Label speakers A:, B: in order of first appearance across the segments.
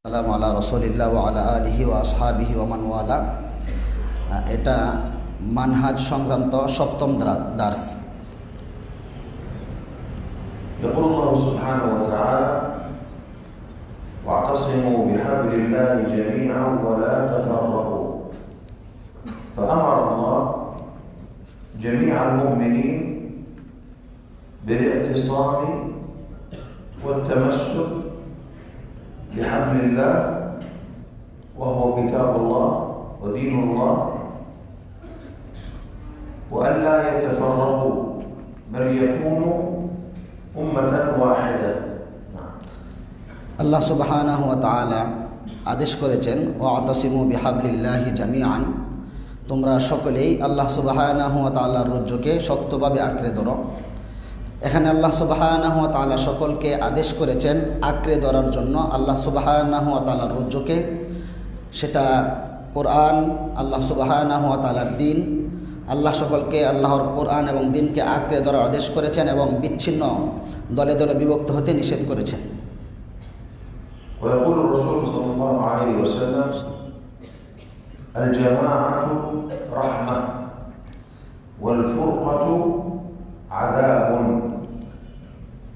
A: আসসালামু আলা রাসূলিল্লাহ ওয়া আলা আলিহি ওয়া আসহাবিহি ওয়া মান ওয়ালা। এটা মানহাজ সংক্রান্ত সপ্তম দার্স।
B: يقول الله سبحانه وتعالى: واعتصموا بحبل الله جميعا ولا تفرقوا. فأمر الله جميع المؤمنين بالاعتصام والتمسك بحبل الله وهو كتاب الله ودين الله، وأن لا يتفرقوا بل يكونوا أمة واحدة।
A: আল্লাহ সুবহানাহু ওয়া তাআলা আদেশ করেছেন, ওয়াতাসিমু বিহাবলিল্লাহি জামিআন, তোমরা সকলেই আল্লাহ সুবহানাহু ওয়া তাআলার রজ্জুকে শক্তভাবে আঁকড়ে ধরো। এখানে আল্লাহ সুবহানাহু ওয়া তাআলা সকলকে আদেশ করেছেন আঁকড়ে ধরার জন্য আল্লাহ সুবহানাহু ওয়া তাআলার রজ্জুকে। সেটা কোরআন, আল্লাহ সুবহানাহু ওয়া তাআলার দিন। আল্লাহ সকলকে আল্লাহর কোরআন এবং দিনকে আঁকড়ে ধরার আদেশ করেছেন এবং বিচ্ছিন্ন দলে দলে বিভক্ত হতে নিষেধ করেছেন।
B: ويقول الرسول صلى الله عليه وسلم: الجماعة رحمة والفرقة عذاب।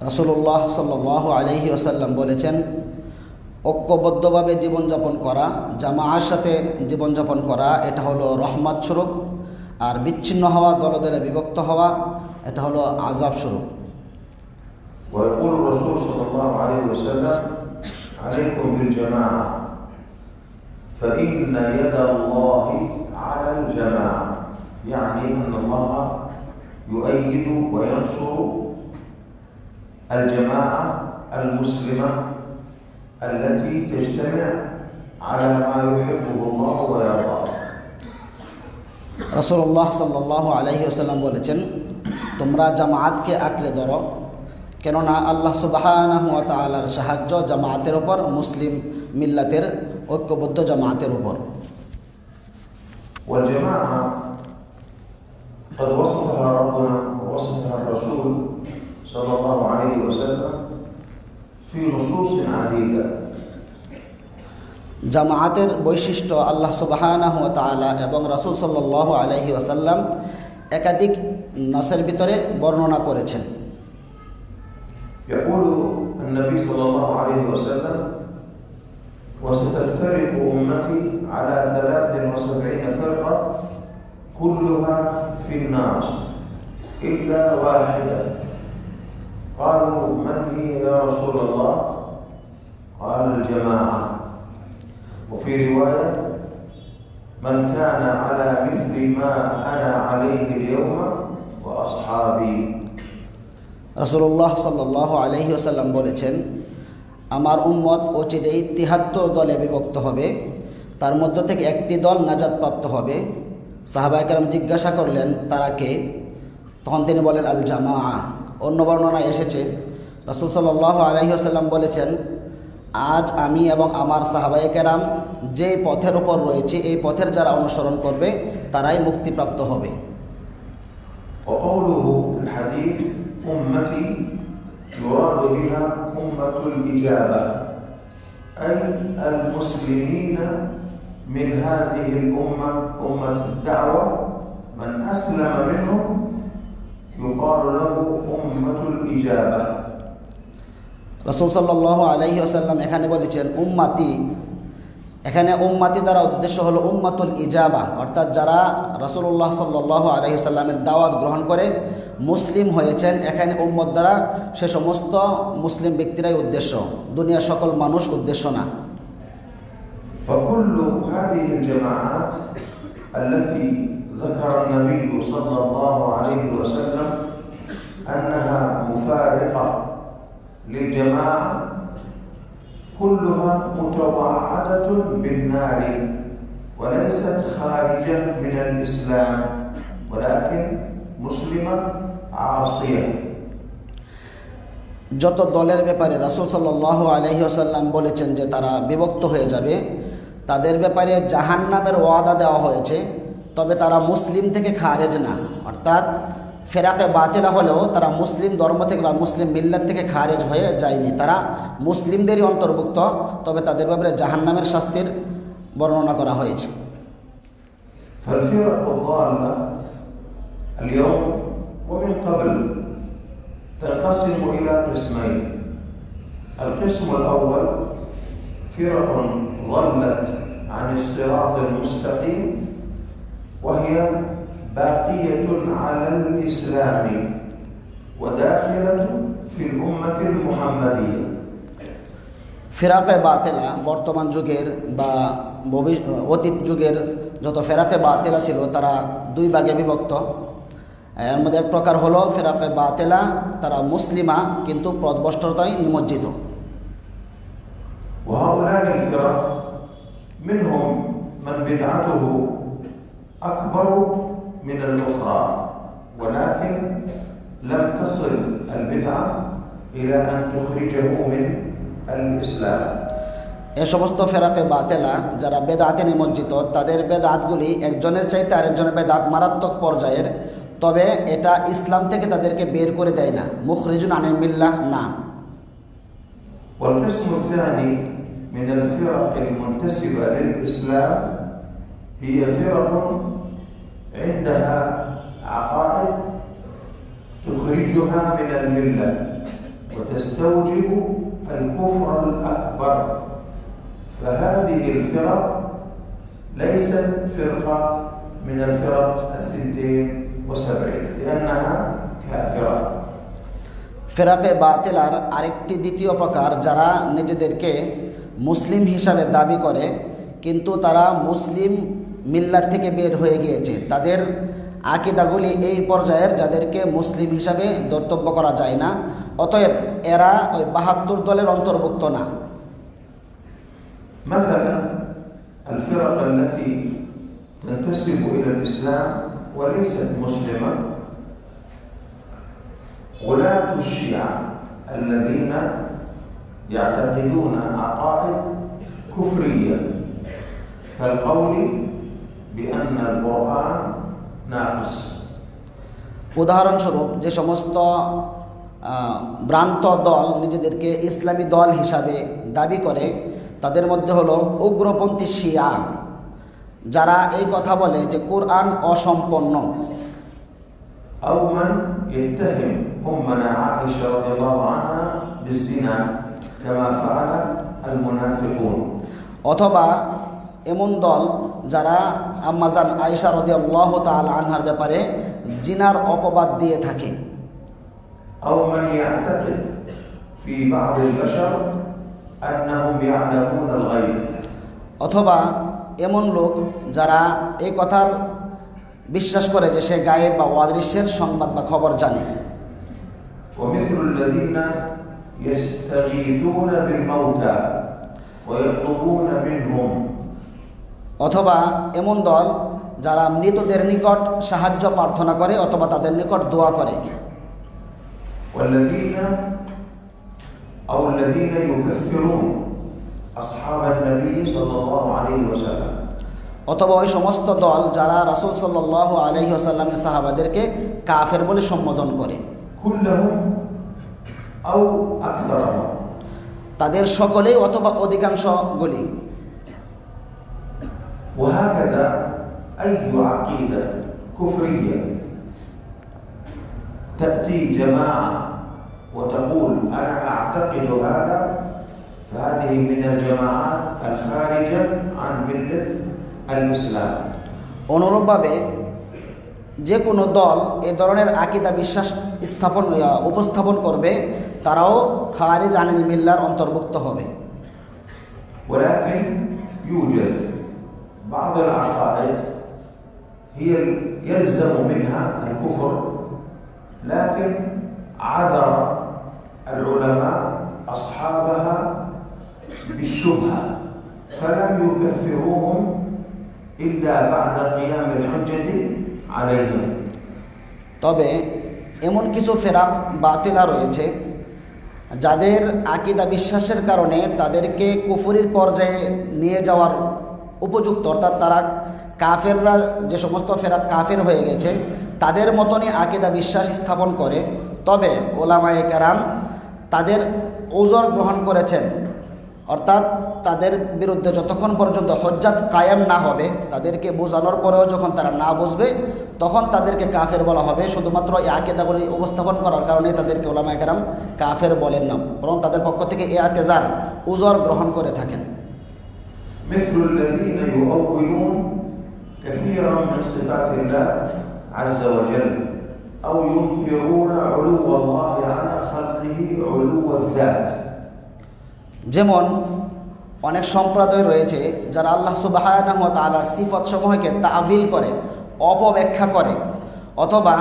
A: রাসূলুল্লাহ সাল্লাল্লাহু আলাইহি ওয়াসাল্লাম বলেছেন, ঐক্যবদ্ধভাবে জীবনযাপন করা, জামাআর সাথে জীবনযাপন করা, এটা হলো রহমত স্বরূপ, আর বিচ্ছিন্ন হওয়া, দলে দলে বিভক্ত হওয়া, এটা হলো আযাব স্বরূপ।
B: ويقول الرسول صلى الله عليه وسلم: عليكم بالجماعة فإن يد الله على الجماعة، يعني أن الله يؤيد وينصر الجماعة المسلمة التي تجتمع على ما يحبه الله ويرضاه।
A: রাসূলুল্লাহ সাল্লাল্লাহু আলাইহি ওয়াসাল্লাম বলেছেন, তোমরা জামাআতকে আঁকড়ে ধরো, কেননা আল্লাহ সুবহানাহু ওয়া তাআলার সাহায্য জামাআতের উপর, মুসলিম মিল্লাতের ঐক্যবদ্ধ জামাআতের উপর।
B: والجماعة قد وصفها ربنا ووصفها الرسول صلى الله عليه وسلم في نصوص عديدة।
A: জামাআতের বৈশিষ্ট্য আল্লাহ সুবহানাহু ওয়া তাআলা এবং রাসূল সাল্লাল্লাহু আলাইহি ওয়াসাল্লাম একাধিক নাসের ভিতরে বর্ণনা করেছেন।
B: يقول النبي صلى الله عليه وسلم: وستفترق أمتي على 73 فرقة كلها في النار إلا واحدة. قالوا: من هي يا رسول الله؟ قال: الجماعة. وفي رواية: من كان على مثل ما أنا عليه اليوم وأصحابي।
A: রাসূলুল্লাহ সাল্লাল্লাহু আলাইহি ওয়াসাল্লাম বলেছেন, আমার উম্মত অচিরেই ৭৩ দলে বিভক্ত হবে, তার মধ্য থেকে একটি দল নাজাতপ্রাপ্ত হবে। সাহাবায়ে কেরাম জিজ্ঞাসা করলেন, তারা কে? তখন তিনি বলেন, আল জামাআ। অন্য বর্ণনায় এসেছে, রাসূল সাল্লাল্লাহু আলাইহি ওয়াসাল্লাম বলেছেন, আজ আমি এবং আমার সাহাবায়ে কেরাম যে পথের উপর রয়েছে, এই পথের যারা অনুসরণ করবে তারাই মুক্তিপ্রাপ্ত হবে।
B: وقوله في الحديث أمتي يراد بها أمة الإجابة، أي المسلمين من هذه الأمة أمة الدعوة، من أسلم منهم يقال له أمة الإجابة।
A: রাসূল সাল্লাল্লাহু আলাইহি ওয়াসাল্লাম এখানে বলেছেন উম্মতি। এখানে উম্মতি দ্বারা উদ্দেশ্য হলো উম্মাতুল ইজাবা, অর্থাৎ যারা রাসূলুল্লাহ সাল্লাল্লাহু আলাইহি ওয়াসাল্লামের দাওয়াত গ্রহণ করে মুসলিম হয়েছেন। এখানে উম্মত দ্বারা সে সমস্ত মুসলিম ব্যক্তিরাই উদ্দেশ্য, দুনিয়ার সকল মানুষ উদ্দেশ্য না।
B: فكل هذه الجماعات التي ذكر النبي صلى الله عليه وسلم أنها مفارقة للجماعة كلها متوعدة بالنار وليست خارجة من الإسلام ولكن مسلمة عاصية।
A: যত দলের ব্যাপারে রাসূল সাল্লাল্লাহু আলাইহি ওয়াসাল্লাম বলেছেন যে তারা বিভক্ত হয়ে যাবে, তাদের ব্যাপারে জাহান্নামের ওয়াদা দেওয়া হয়েছে, তবে তারা মুসলিম থেকে খারেজ না, অর্থাৎ ফেরাকে বাতিলা হলেও তারা মুসলিম ধর্ম থেকে বা মুসলিম মিল্লাত থেকে খারেজ হয়ে যায়নি, তারা মুসলিমদেরই অন্তর্ভুক্ত, তবে তাদের ব্যাপারে জাহান্নামের শাস্তির বর্ণনা করা হয়েছে।
B: فالفرق الضالة اليوم ومن قبل تنقسم إلى قسمين. القسم الأول فرق ضلت عن الصراط المستقيم وهي باقية على الإسلام وداخلة في الأمة المحمدية.
A: ফেরাকে বাতিলা বর্তমান যুগের বা অতীত যুগের যত ফেরাকে বাতিলা ছিল তারা দুই ভাগে বিভক্ত। এর মধ্যে এক প্রকার হলো ফেরাকে বাতিলা, তারা মুসলিমা কিন্তু পথভ্রষ্টতায় নিমজ্জিত।
B: وهؤلاء الفرق منهم من بدعته أكبر من الأخرى ولكن لم تصل البدعة إلى أن تخرجه من الإسلام.
A: এ সমস্ত ফেরাকে বাতিলা যারা বেদাতে নিমজ্জিত, তাদের বেদাতগুলি একজনের চাইতে আরেকজনের বেদাত মারাত্মক পর্যায়ের, তবে এটা ইসলাম থেকে তাদেরকে বের করে দেয় না, মুখরিজুন আনিল মিল্লাহ না।
B: والقسم الثاني من الفرق المنتسبة للإسلام هي فرق عندها عقائد تخرجها من الملة وتستوجب الكفر الأكبر، فهذه الفرق ليست فرقة من الفرق 72 لأنها كافرة.
A: ফেরাকে বাতিলার আরেকটি দ্বিতীয় প্রকার, যারা নিজেদেরকে মুসলিম হিসাবে দাবি করে কিন্তু তারা মুসলিম মিল্লাত থেকে বের হয়ে গিয়েছে, তাদের আকীদাগুলি এই পর্যায়ের যাদেরকে মুসলিম হিসাবে ধর্তব্য করা যায় না, অতএব এরা ওই 72 দলের অন্তর্ভুক্ত না।
B: مثلا الفرق التي تنتسب إلى الإسلام وليست مسلمة غلاة الشيعة الذين يعتقدون عقائد كفرية كالقول بأن القرآن ناقص.
A: উদাহরণস্বরূপ যে সমস্ত ভ্রান্ত দল নিজেদেরকে ইসলামী দল হিসাবে দাবি করে তাদের মধ্যে হলো উগ্রপন্থী শিয়া, যারা এই কথা বলে যে কোরআন অসম্পূর্ণ।
B: أو من يتهم أمنا عائشة رضي الله عنها بالزنا كما فعل المنافقون.
A: অথবা এমন দল যারা আম্মাজান আয়েশা রাদিয়াল্লাহু তাআলা আনহার ব্যাপারে জিনার অপবাদ দিয়ে থাকে।
B: أو من يعتقد في بعض البشر أنهم يعلمون الغيب.
A: অথবা এমন লোক যারা এই কথার বিশ্বাস করে যে সে গায়েব বা অদৃশ্যের সংবাদ বা খবর জানে।
B: ومثل الذين يستغيثون بالموتى ويطلبون منهم.
A: অথবা এমন দল যারা মৃতদের নিকট সাহায্য প্রার্থনা করে অথবা তাদের নিকট দোয়া করে।
B: الذين يكفرون أصحاب النبي صلى الله عليه وسلم.
A: অথবা ওই সমস্ত দল যারা রাসূল সাল্লাল্লাহু আলাইহি ওয়াসাল্লামের সাহাবাদেরকে কাফের বলে সম্বোধন করে।
B: كلهم أو أكثرهم.
A: তাদের সকলেই অথবা অধিকাংশগুলি।
B: وهكذا أي عقيدة كفرية تأتي جماعة وتقول أنا أعتقد هذا فهذه من الجماعات الخارجة عن ملة الإسلام.
A: অনুরূপভাবে যে কোনো দল এ ধরনের আকীদা বিশ্বাস উপস্থাপন করবে তারাও খারিজ আনিল মিল্লার অন্তর্ভুক্ত হবে।
B: ولكن يوجد بعض العقائد هي يلزم منها الكفر لكن عذر العلماء أصحابها بالشبهة فلم يكفروهم إلا بعد قيام الحجة عليهم.
A: তবে এমন কিছু ফেরাক বাতিলা রয়েছে যাদের আকীদা বিশ্বাসের কারণে তাদেরকে কুফরির পর্যায়ে নিয়ে যাওয়ার উপযুক্ত, অর্থাৎ তারা কাফেররা যে সমস্ত ফেরাক কাফের হয়ে গেছে তাদের মতনই আকীদা বিশ্বাস স্থাপন করে, তবে ওলামায়ে কেরাম তাদের ওজর গ্রহণ করেছেন, অর্থাৎ তাদের বিরুদ্ধে যতক্ষণ পর্যন্ত হজ্জাত কায়েম না হবে, তাদেরকে বোঝানোর পরেও যখন তারা না বুঝবে তখন তাদেরকে কাফের বলা হবে। শুধুমাত্র এই আকীদাগুলি উপস্থাপন করার কারণে তাদেরকে ওলামায়ে কেরাম কাফের বলেন না, বরং তাদের পক্ষ থেকে এই আতেজার উজর গ্রহণ করে থাকেন।
B: مثل الذين يؤولون كثيرا من صفات الله عز وجل أو ينكرون علو الله على خلقه علو الذات।
A: যেমন অনেক সম্প্রদায় রয়েছে যারা আল্লাহ সুবহানাহু ওয়া তাআলার সিফত সমূহকে তাআবিল করে, অপব্যাখ্যা করে, অথবা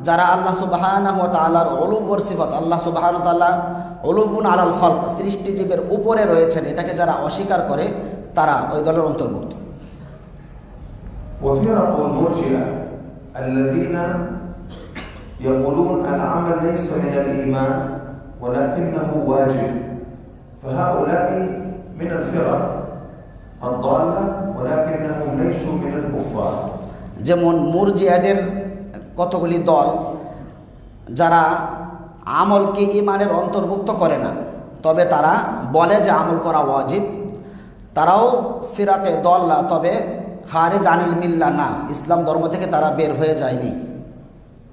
A: যারা আল্লাহ সুবহানাহু ওয়া তাআলার উলুওর সিফত, আল্লাহ সুবহানাহু ওয়া তাআলা উলুউন আলাল খালক, সৃষ্টিজীবের উপরে রয়েছেন, এটাকে যারা অস্বীকার করে তারা ওই দলের অন্তর্ভুক্ত।
B: وفرق المرجئة الذين يقولون العمل ليس من الإيمان ولكنه واجب، فهؤلاء من الفرق الضالة ولكنهم ليسوا من الكفار।
A: যেমন মুরজিয়াদের কতগুলি দল যারা আমলকে ঈমানের অন্তর্ভুক্ত করে না, তবে তারা বলে যে আমল করা ওয়াজিব, তারাও ফিরাকে দল্লা, তবে খারিজ আনিল মিল্লা না, ইসলাম ধর্ম থেকে তারা বের হয়ে যায়নি।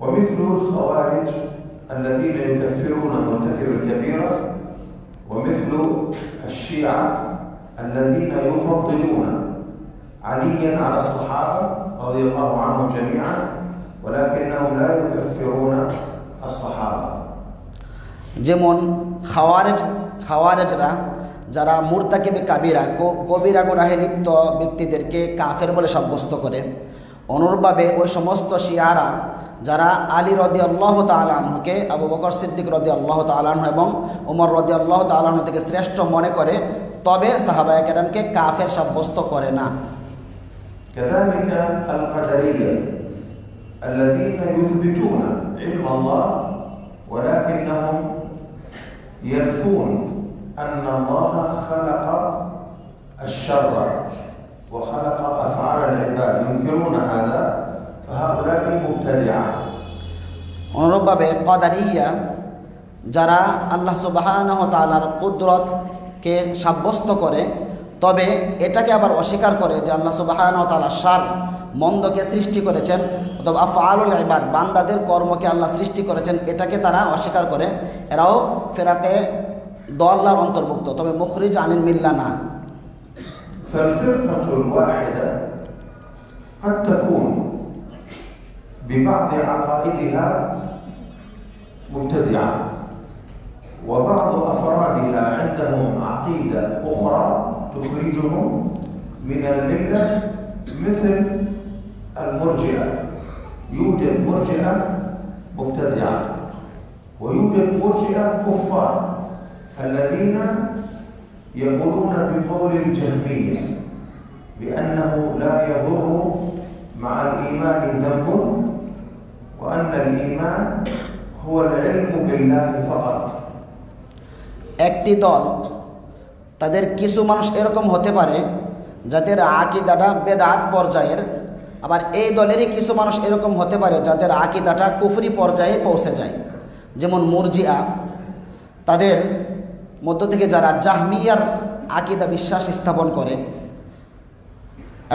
B: ومثل الخوارج الذين يكفرون مرتكب الكبيرة، ومثل الشيعة الذين يفضلون عليا على الصحابة رضي الله عنهم جميعا ولكنهم لا يكفرون الصحابة।
A: যেমন খাওয়ারেজরা যারা মুরতাকিবে কাবিরা, কবিরা গুনাহে লিপ্ত ব্যক্তিদেরকে কাফের বলে সাব্যস্ত করে, অনুরূপভাবে ওই সমস্ত শিয়ারা যারা আলী রাদিয়াল্লাহু তাআলা আনহুকে আবু বকর সিদ্দিক রাদিয়াল্লাহু তাআলা আনহু এবং ওমর রাদিয়াল্লাহু তাআলা আনহু থেকে শ্রেষ্ঠ মনে করে, তবে সাহাবায়ে কেরামকে কাফের সাব্যস্ত করে না।
B: كذلك القدرية الذين يثبتون علم الله ولكنهم ينفون أن الله خلق الشر وخلق أفعال العباد، ينكرون هذا، فهؤلاء مبتدعة।
A: অনুরূপভাবে কদারিয়া যারা আল্লাহ সুবহানাহু ওয়া তাআলার কুদরতকে সাব্যস্ত করে, তবে এটাকে আবার অস্বীকার করে যে আল্লাহ সুবহানাহু ওয়া তাআলা শার মন্দকে সৃষ্টি করেছেন, অথবা আফআলুল ইবাদ বান্দাদের কর্মকে আল্লাহ সৃষ্টি করেছেন, এটাকে তারা অস্বীকার করে। এরাও ফিরাকে দল্লার অন্তর্ভুক্ত, তবে মুখরিজ আনিল মিল্লা না।
B: فالفرقة الواحدة قد تكون ببعض عقائدها مبتدعة، وبعض أفرادها عندهم عقيدة أخرى تخرجهم من الملة، مثل المرجئة. يوجد مرجئة مبتدعة ويوجد مرجئة كفار، الذين يقولون بقول الجهمية بأنه لا يضر مع الإيمان ذنب، وأن الإيمان هو العلم بالله فقط।
A: একটি দল, তাদের কিছু মানুষ এরকম হতে পারে যাদের আকীদাটা বেদাত পর্যায়ের, আবার এই দলেরই কিছু মানুষ এরকম হতে পারে যাদের আকীদাটা কুফরি পর্যায়ে পৌঁছে যায়। যেমন মুরজিয়া, তাদের মধ্য থেকে যারা জাহমিয়ার আকীদা বিশ্বাস স্থাপন করে,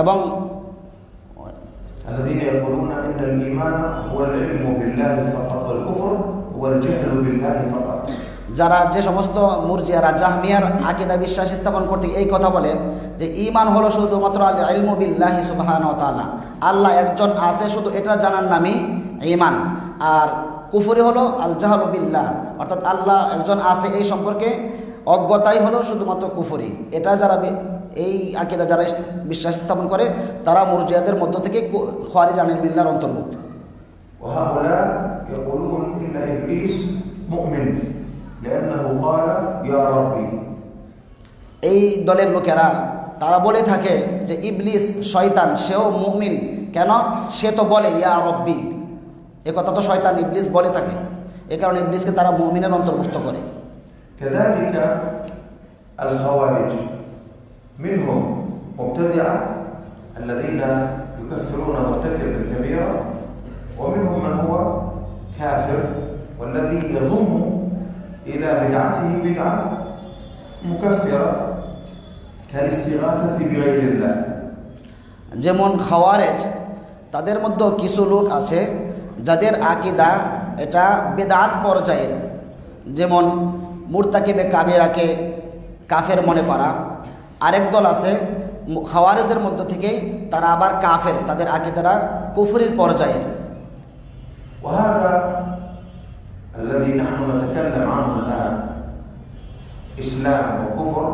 A: এবং
B: الذين يقولون أن الإيمان هو العلم بالله فقط والكفر هو الجهل بالله فقط।
A: যারা যে সমস্ত মুরজিয়ারা জাহমিয়ার আকীদা বিশ্বাস স্থাপন করতে এই কথা বলে যে ঈমান হলো শুধুমাত্র আল ইলমু বিল্লাহি সুবহানাহু ওয়া তাআলা, আল্লাহ একজন আছে শুধু এটা জানার নামই ঈমান, আর কুফরি হলো আল জাহলু বিল্লাহ, অর্থাৎ আল্লাহ একজন আছে এই সম্পর্কে অজ্ঞতাই হলো শুধুমাত্র কুফরি। এটা যারা এই আকীদা যারা বিশ্বাস স্থাপন করে তারা মুরজিয়াদের মধ্য থেকে খারিজ আনিল মিল্লার অন্তর্ভুক্ত।
B: وهؤلاء يقولون إن إبليس مؤمن لأنه قال يا ربي।
A: এই দলের লোকেরা তারা বলে থাকে যে ইবলিস শয়তান, সেও মুমিন, কেন? সে তো বলে ইয়া রব্বি, এ কথা তো শয়তান ইবলিস বলে থাকে, এ কারণে ইবলিসকে তারা মুমিনের অন্তর্ভুক্ত করে।
B: كذلك الخوارج منهم مبتدعة الذين يكفرون مرتكب الكبيرة، ومنهم من هو كافر والذي يضم إلى بدعته بدعة مكفرة كالاستغاثة بغير الله.
A: যেমন খাওয়ারেজ, তাদের মধ্যে কিছু লোক আছে যাদের আকীদা এটা বেদাত পর্যায়ের, যেমন মুরতাকিবে কাবিরাকে কাফের মনে করা। আরেক দল আছে খাওয়ারেজদের মধ্য থেকেই তারা আবার কাফের, তাদের আকীদারা কুফরির পর্যায়ের।
B: وهذا الذي نحن نتكلم عنه الآن إسلام وكفر،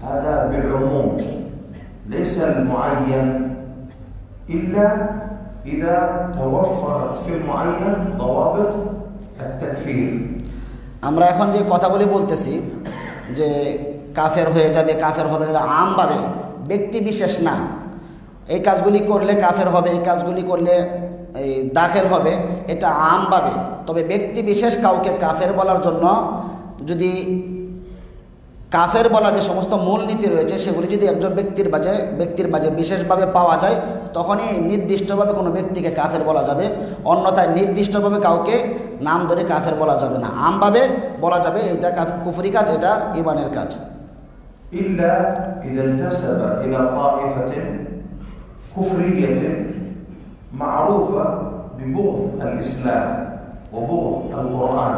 B: هذا بالعموم ليس المعين إلا إذا توفرت في المعين ضوابط التكفير.
A: আমরা এখন যে কথাগুলি বলতেছি যে কাফের হয়ে যাবে, কাফের হবে, না আমভাবে, ব্যক্তি বিশেষ না। এই কাজগুলি করলে কাফের হবে, এই কাজগুলি করলে এই দাখিল হবে, এটা আমভাবে। তবে ব্যক্তি বিশেষ কাউকে কাফের বলার জন্য যদি কাফের বলার যে সমস্ত মূলনীতি রয়েছে সেগুলি যদি একজন ব্যক্তির মাঝে বিশেষভাবে পাওয়া যায়, তখনই নির্দিষ্টভাবে কোনো ব্যক্তিকে কাফের বলা যাবে। অন্যথায় নির্দিষ্টভাবে কাউকে নাম ধরে কাফের বলা যাবে না, আমভাবে বলা যাবে এটা কুফরি কাজ, এটা ঈমানের কাজ।
B: إلا إذا انتسب إلى طائفة كفرية معروفة ببغض الإسلام وبغض القرآن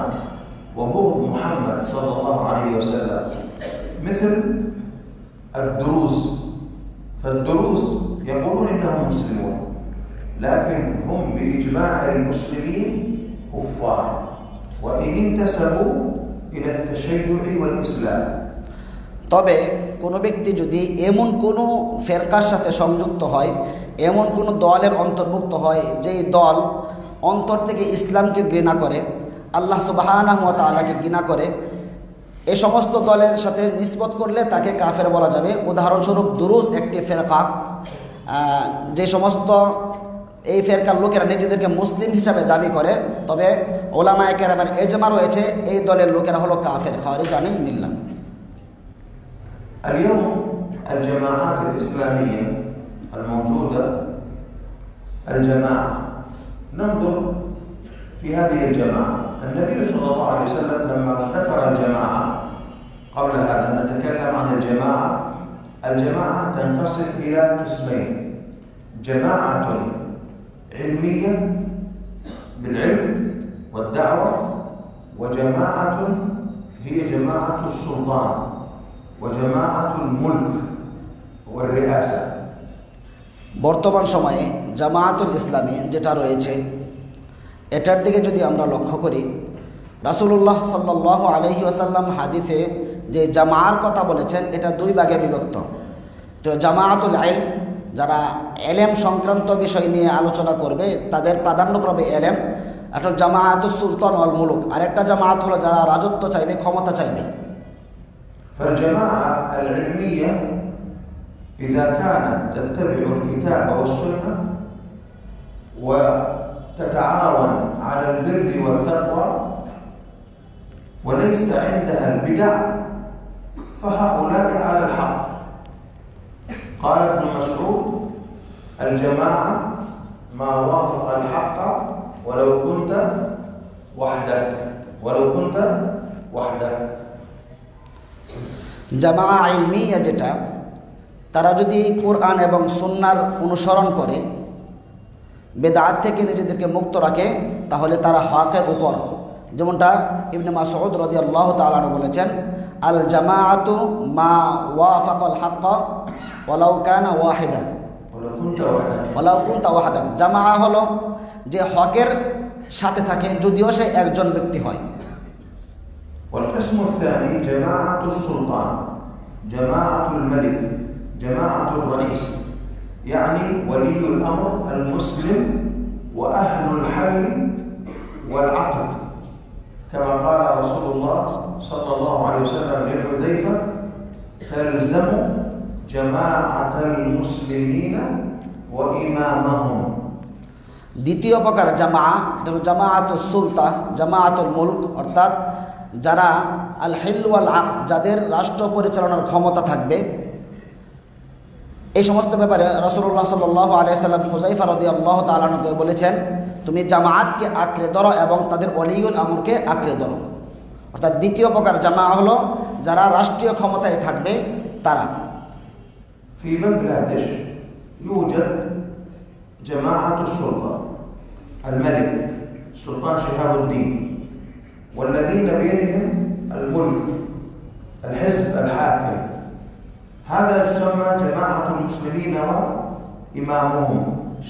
B: وبغض محمد صلى الله عليه وسلم، مثل الدروز. فالدروز يقولون إنهم مسلمون لكن هم بإجماع المسلمين كفار وإن انتسبوا إلى التشيع والإسلام.
A: তবে কোনো ব্যক্তি যদি এমন কোনো ফেরকার সাথে সংযুক্ত হয়, এমন কোনো দলের অন্তর্ভুক্ত হয় যেই দল অন্তর থেকে ইসলামকে ঘৃণা করে, আল্লাহ সুবহানাহু ওয়া তাআলাকে ঘৃণা করে, এই সমস্ত দলের সাথে নিসবত করলে তাকে কাফের বলা যাবে। উদাহরণস্বরূপ দুরুজ একটি ফেরকা, যে সমস্ত এই ফেরকার লোকেরা নিজেদেরকে মুসলিম হিসাবে দাবি করে, তবে উলামায়ে কেরামের ইজমা রয়েছে এই দলের লোকেরা হলো কাফের, খারিজ আনিল মিল্লাহ।
B: اليوم الجماعات الإسلامية الموجودة الجماعة، ننظر في هذه الجماعة. النبي صلى الله عليه وسلم لما ذكر الجماعة قبل هذا نتكلم عن الجماعة. الجماعة تنقسم إلى قسمين: جماعة علمية بالعلم والدعوة، وجماعة هي جماعة السلطان وجماعة الملك والرئاسة.
A: বর্তমান সময়ে জামায়াতুল ইসলামী যেটা রয়েছে, এটার দিকে যদি আমরা লক্ষ্য করি, রাসূলুল্লাহ সাল্লাল্লাহু আলাইহি ওয়াসাল্লাম হাদিসে যে জামার কথা বলেছেন এটা দুই ভাগে বিভক্ত। তো জামায়াতুল ইলম, যারা এলেম সংক্রান্ত বিষয় নিয়ে আলোচনা করবে তাদের প্রাধান্য পাবে এলেম। একটা জামায়াতুস সুলতান ওয়াল মুলুক, আরেকটা জামায়াত হলো যারা রাজত্ব চাইবে, ক্ষমতা চাইবে।
B: فالجماعة العلمية إذا كانت تتبع الكتاب والسنة وتتعاون على البر والتقوى وليس عندها البدع فهؤلاء على الحق. قال ابن مسعود: الجماعة ما وافق الحق ولو كنت وحدك.
A: জামা ইলমিয়া যেটা, তারা যদি কোরআন এবং সুন্নাহর অনুসরণ করে, বেদাত থেকে নিজেদেরকে মুক্ত রাখে, তাহলে তারা হকের উপর। যেমনটা ইবনে মাসউদ রাদিয়াল্লাহু তাআলা আনহু বলেছেন, আল জামাআতু মা ওয়াফাকাল হক ওয়ালাউ কানা ওয়াহিদা ওয়ালাউ কুনতা ওয়াহদাক। জামাআ হলো যে হকের সাথে থাকে যদিও সে একজন ব্যক্তি হয়।
B: والقسم الثاني جماعة السلطان، جماعة الملك، جماعة الرئيس، يعني ولي الأمر المسلم وأهل الحل والعقد، كما قال رسول الله صلى الله عليه وسلم لحذيفة: تلزم جماعة المسلمين وإمامهم.
A: দ্বিতীয় প্রকার জামা, এটা হল জামাআতুস সুলতা, জামাআতুল মুলক, অর্থাৎ যারা আল হিল ওয়াল আকদ, যাদের রাষ্ট্র পরিচালনার ক্ষমতা থাকবে। এই সমস্ত ব্যাপারে রাসূলুল্লাহ সাল্লাল্লাহু আলাইহি সাল্লাম হুযায়ফা রাদিয়াল্লাহু তাআলা আনহুকে বলেছেন, তুমি জামায়াতকে আঁকড়ে ধরো এবং তাদের ওলিউল আমরকে আঁকড়ে ধরো। অর্থাৎ দ্বিতীয় প্রকার জামা হলো যারা রাষ্ট্রীয় ক্ষমতায় থাকবে তারা।
B: في بنغلاديش يوجد جماعة السلطة، الملك سلطان شهاب الدين، والذين بيدهم الملك، الحزب الحاكم، هذا يسمى جماعة المسلمين وإمامهم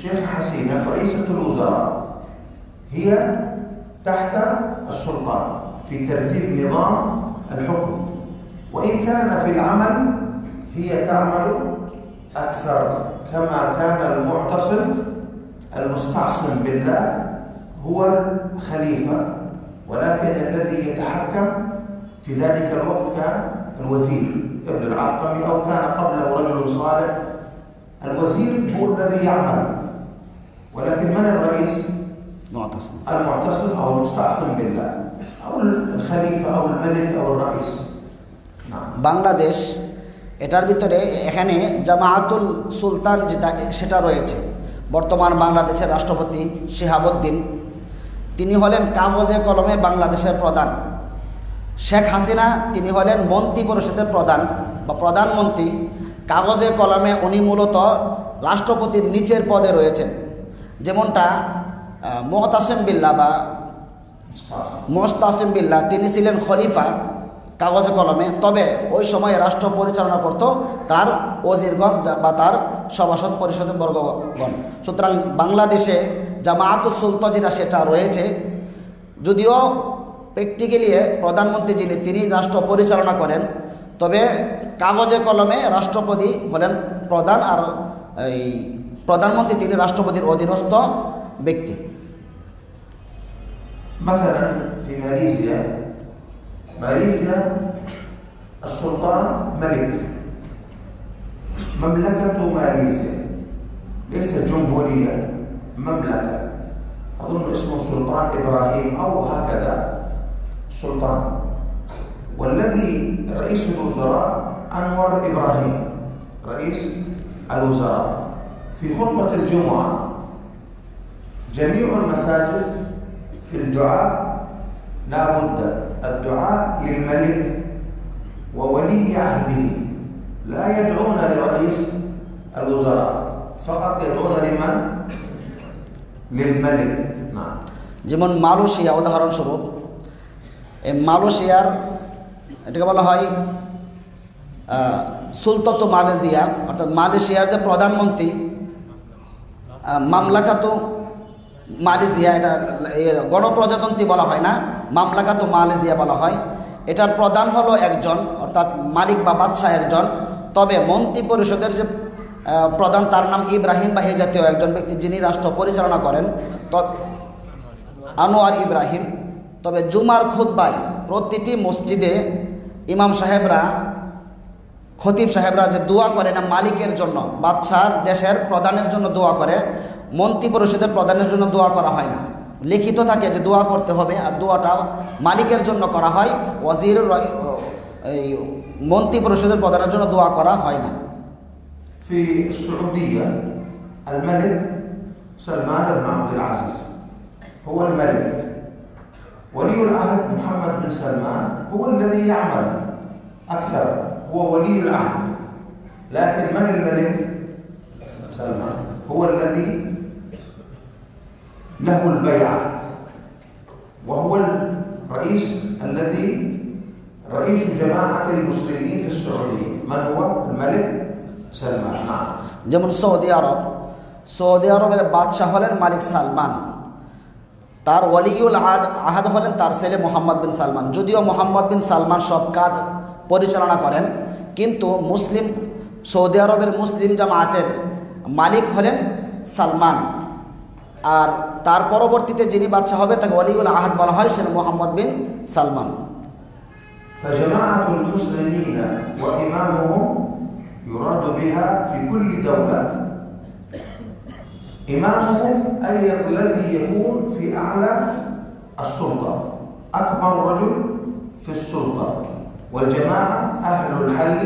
B: شيخ حسينة رئيسة الوزراء، هي تحت السلطان في ترتيب نظام الحكم، وإن كان في العمل هي تعمل أكثر كما كان المعتصم المستعصم بالله هو الخليفة، ولكن الذي يتحكم في ذلك الوقت كان الوزير ابن العرقمي، أو كان قبله رجل صالح. الوزير هو الذي يعمل، ولكن من الرئيس؟ المعتصم أو المستعصم بالله أو الخليفة أو الملك أو الرئيس. نعم.
A: বাংলাদেশ এটার ভিতরে এখানে জামায়াতুল সুলতান যেটা সেটা রয়েছে। বর্তমান বাংলাদেশের রাষ্ট্রপতি শিহাবুদ্দিন, তিনি হলেন কাগজে কলমে বাংলাদেশের প্রধান। শেখ হাসিনা তিনি হলেন মন্ত্রী পরিষদের প্রধান বা প্রধানমন্ত্রী। কাগজে কলমে উনি মূলত রাষ্ট্রপতির নিচের পদে রয়েছেন। যেমনটা মুতাসিম বিল্লাহ বা মুস্তাসিম বিল্লাহ তিনি ছিলেন খলিফা কাগজে কলমে, তবে ওই সময়ে রাষ্ট্র পরিচালনা করত তার ওজিরগণ বা তার সভাসদ পরিষদের বর্গগণ। সুতরাং বাংলাদেশে জামায়াতুস সুলতান যেটা সেটা রয়েছে, যদিও প্র্যাকটিক্যালি প্রধানমন্ত্রী যিনি তিনি রাষ্ট্র পরিচালনা করেন, তবে কাগজে কলমে রাষ্ট্রপতি হলেন প্রধান, আর এই প্রধানমন্ত্রী তিনি রাষ্ট্রপতির অধীনস্থ ব্যক্তি।
B: مثلا في ماليزيا السلطان ملك، مملكة ماليزيا ليس جمهورية، مملكة، أظن اسمه سلطان إبراهيم أو هكذا سلطان، والذي رئيس الوزراء أنور إبراهيم رئيس الوزراء. في خطبة الجمعة جميع المساجد في الدعاء لا بد الدعاء للملك وولي عهده، لا يدعون لرئيس الوزراء فقط، يدعون لمن؟ للملك. نعم.
A: যেমন মালয়েশিয়া উদাহরণস্বরূপ, এই মালয়েশিয়ার এটাকে বলা হয় সুলতাত মালয়েশিয়া, অর্থাৎ মালয়েশিয়ার যে প্রধানমন্ত্রী মামলাকাত মালয়েশিয়া, এটা গণপ্রজাতন্ত্রী বলা হয় না, মামলাকাত মালয়েশিয়া বলা হয়। এটার প্রধান হলো একজন, অর্থাৎ মালিক বা বাদশাহ একজন, তবে মন্ত্রী পরিষদের যে প্রধান তার নাম ইব্রাহিম বা এই জাতীয় একজন ব্যক্তি যিনি রাষ্ট্র পরিচালনা করেন, আনোয়ার ইব্রাহিম। তবে জুমার খুতবায় প্রতিটি মসজিদে ইমাম সাহেবরা খতিব সাহেবরা যে দোয়া করে না মালিকের জন্য, বাদশার দেশের প্রধানের জন্য দোয়া করে, মন্ত্রী পরিষদের প্রধানের জন্য দোয়া করা হয় না। লিখিত থাকে যে দোয়া করতে হবে, আর দোয়াটা মালিকের জন্য করা হয়, ওয়াজির এই মন্ত্রী পরিষদের প্রধানের জন্য দোয়া করা হয় না।
B: في السعودية الملك سلمان بن عبد العزيز هو الملك، ولي العهد محمد بن سلمان هو الذي يعمل أكثر، هو ولي العهد، لكن من الملك؟ سلمان هو الذي له البيعة، وهو الرئيس الذي رئيس جماعة المسلمين في السعودية. من هو الملك؟ سلمان. نعم.
A: যেমন সৌদি আরবের বাদশাহ হলেন মালিক সালমান, তার ওয়ালিউল আহাদ হলেন তার ছেলে মোহাম্মদ বিন সালমান। যদিও মোহাম্মদ বিন সালমান সব কাজ পরিচালনা করেন, কিন্তু সৌদি আরবের মুসলিম জামায়াতের মালিক হলেন সালমান, আর তার পরবর্তীতে যিনি বাদশাহ হবে তাকে ওয়ালিউল আহাদ বলা হয়, সেটা মোহাম্মদ বিন সালমান।
B: فجماعة المسلمين وإمامهم يراد بها في كل دولة إمامهم أي الذي يكون في أعلى السلطة، أكبر رجل في السلطة، والجماعة أهل الحل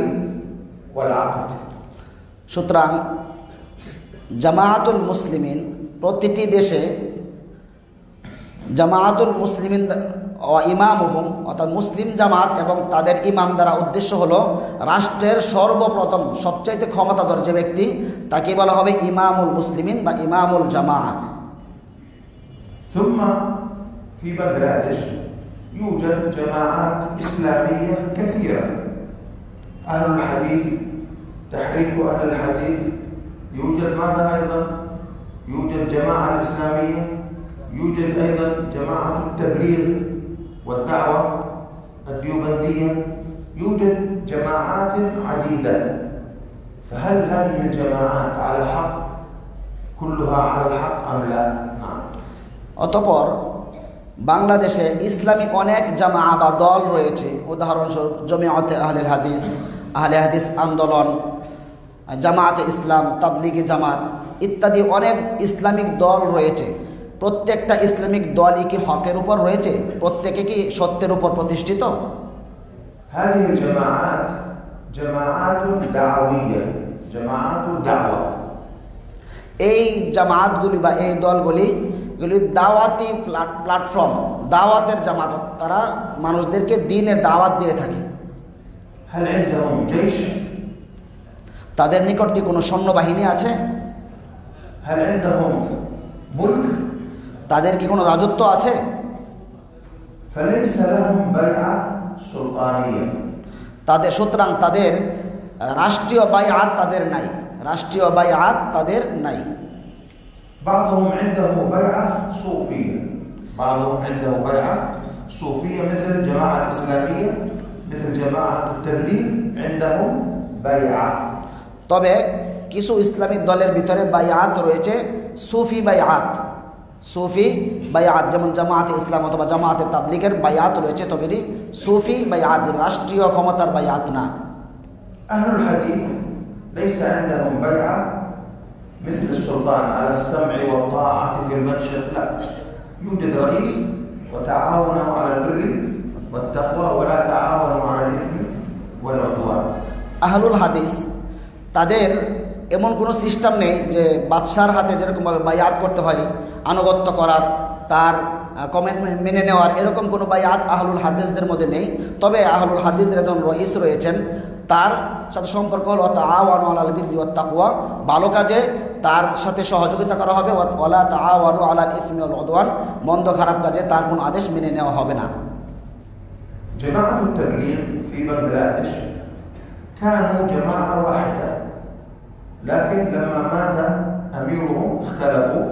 B: والعقد.
A: সুতরাং জামায়াতুল মুসলিমিন প্রতিটি দেশে জামাআতুল মুসলিমিন ও ইমামুহুম, অর্থাৎ মুসলিম জামাত এবং তাদের ইমাম দ্বারা উদ্দেশ্য হলো রাষ্ট্রের সর্বপ্রথম সবচাইতে ক্ষমতাধর যে ব্যক্তি তাকে বলা হবে ইমামুল মুসলিমিন বা ইমামুল জামাআত।
B: ثم في بنغلاديش يوجد جماعات إسلامية كثيرة، أهل الحديث، تحريك أهل الحديث، يوجد ماذا أيضا؟ يوجد جماعة إسلامية، يوجد أيضا جماعة التبليغ والدعوة الديوبندية، يوجد جماعات عديدة. فهل هذه الجماعات على حق؟ كلها على الحق أم لا؟ نعم.
A: অতঃপর বাংলাদেশে ইসলামী অনেক জামা বা দল রয়েছে, উদাহরণস্বরূপ জমিয়তে আহলে হাদিস আন্দোলন, জামায়াতে ইসলাম, তাবলিগি জামাত ইত্যাদি অনেক ইসলামিক দল রয়েছে। প্রত্যেকটা ইসলামিক দলই কি হকের উপর রয়েছে? প্রত্যেকে কি সত্যের উপর প্রতিষ্ঠিত?
B: هذه الجماعات جماعات دعوية، جماعات دعوة.
A: এই জামাতগুলি বা এই দলগুলি দাওয়াতি প্ল্যাটফর্ম, দাওয়াতের জামাত, তারা মানুষদেরকে দ্বীনের দাওয়াত দিয়ে থাকে।
B: هل عندهم جيش؟
A: তাদের নিকট কি কোনো সৈন্যবাহিনী আছে?
B: هل عندهم ملك؟
A: তাদের কি কোনো রাজত্ব আছে?
B: فليس لهم بيعة سلطانية.
A: সুতরাং তাদের রাষ্ট্রীয় বাইআত তাদের নাই, রাষ্ট্রীয় বাইআত তাদের নাই।
B: بعضهم عنده بيعة صوفية، بعضهم عنده بيعة صوفية مثل الجماعة الإسلامية، مثل جماعة التبليغ، عندهم بيعة.
A: তবে কিছু ইসলামিক দলের ভিতরে বাইআত রয়েছে সুফি বাইআত, সুফি বাইআত, যেমন জামায়াতে ইসলাম অথবা জামায়াতে তাবলিগের বাইআত রয়েছে, তবে এটি সুফি বাইআত, রাষ্ট্রীয় ক্ষমতার বাইআত না।
B: أهل الحديث ليس عندهم بيعة مثل السلطان على السمع والطاعة في المنشد، لا، يوجد رئيس وتعاونوا على البر والتقوى ولا تعاونوا على الإثم والعدوان.
A: আহলুল হাদিস তাদের এমন কোনো সিস্টেম নেই যে বাদশার হাতে যেরকমভাবে বাইআত করতে হয়, আনুগত্য করার, তার কমেন্ট মেনে নেওয়ার, এরকম কোনো বাইআত আহলুল হাদিসদের মধ্যে নেই। তবে আহলুল হাদিসদের একজন রইস রয়েছেন, তার সাথে সম্পর্ক হলো তাআওয়ানু আলাল বিররি ওয়াত তাকওয়া, ভালো কাজে তার সাথে সহযোগিতা করা হবে, ওয়ালা তাআওয়ানু আলাল ইসমি ওয়াল উদওয়ান, মন্দ খারাপ কাজে তার কোনো আদেশ মেনে নেওয়া হবে না।
B: جماعة التبليغ في بنغلاديش كانوا جماعة واحدة، لكن لما مات أميرهم اختلفوا